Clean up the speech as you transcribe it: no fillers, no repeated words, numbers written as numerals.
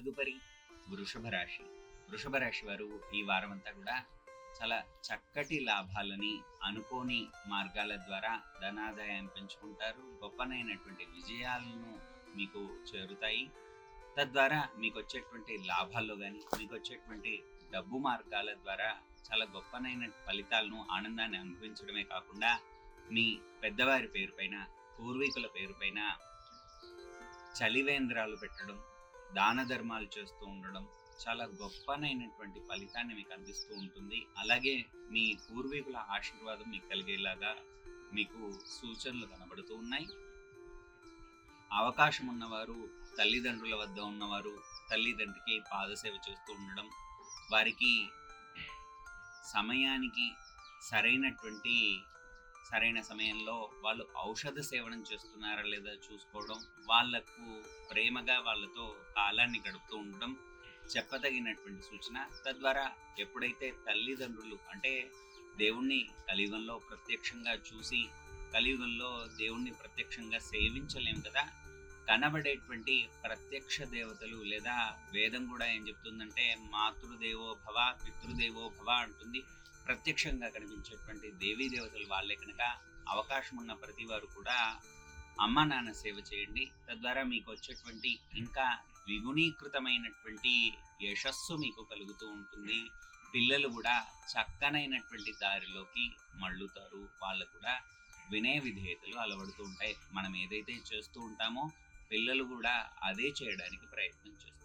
తదుపరి వృషభ రాశి. వృషభ రాశి వారు ఈ వారం అంతా కూడా చాలా చక్కటి లాభాలని అనుకోని మార్గాల ద్వారా ధనాదాయం పెంచుకుంటారు. గొప్పనైనటువంటి విజయాలను మీకు చేరుతాయి. తద్వారా మీకు వచ్చేటువంటి లాభాల్లో కానీ మీకు వచ్చేటువంటి డబ్బు మార్గాల ద్వారా చాలా గొప్పనైన ఫలితాలను ఆనందాన్ని అనుభవించడమే కాకుండా మీ పెద్దవారి పేరుపైన పూర్వీకుల పేరుపైన చలివేంద్రాలు పెట్టడం, దాన ధర్మాలు చేస్తూ ఉండడం చాలా గొప్పనైనటువంటి ఫలితాన్ని మీకు అందిస్తూ ఉంటుంది. అలాగే మీ పూర్వీకుల ఆశీర్వాదం మీకు కలిగేలాగా మీకు సూచనలు కనబడుతూ ఉన్నాయి. అవకాశం ఉన్నవారు, తల్లిదండ్రుల వద్ద ఉన్నవారు తల్లిదండ్రికి పాదసేవ చేస్తూ ఉండడం, వారికి సమయానికి సరైన సమయంలో వాళ్ళు ఔషధ సేవనం చేస్తున్నారా లేదా చూసుకోవడం, వాళ్లకు ప్రేమగా వాళ్ళతో కాలాన్ని గడుపుతూ ఉండడం చెప్పదగినటువంటి సూచన. తద్వారా ఎప్పుడైతే తల్లిదండ్రులు అంటే దేవుణ్ణి కలియుగంలో ప్రత్యక్షంగా చూసి, కలియుగంలో దేవుణ్ణి ప్రత్యక్షంగా సేవించలేం కదా, కనబడేటువంటి ప్రత్యక్ష దేవతలు లేదా వేదం కూడా ఏం చెప్తుందంటే మాతృదేవో భవ పితృదేవో భవ అంటుంది. ప్రత్యక్షంగా కనిపించేటువంటి దేవీ దేవతలు వాళ్ళే కనుక అవకాశం ఉన్న ప్రతి వారు కూడా అమ్మ నాన్న సేవ చేయండి. తద్వారా మీకు వచ్చేటువంటి ఇంకా ద్విగుణీకృతమైనటువంటి యశస్సు మీకు కలుగుతూ ఉంటుంది. పిల్లలు కూడా చక్కనైనటువంటి దారిలోకి మళ్ళుతారు. వాళ్ళు కూడా వినయ విధేయతలు అలవడుతూ ఉంటాయి. మనం ఏదైతే చేస్తూ ఉంటామో పిల్లలు కూడా అదే చేయడానికి ప్రయత్నం చేస్తారు.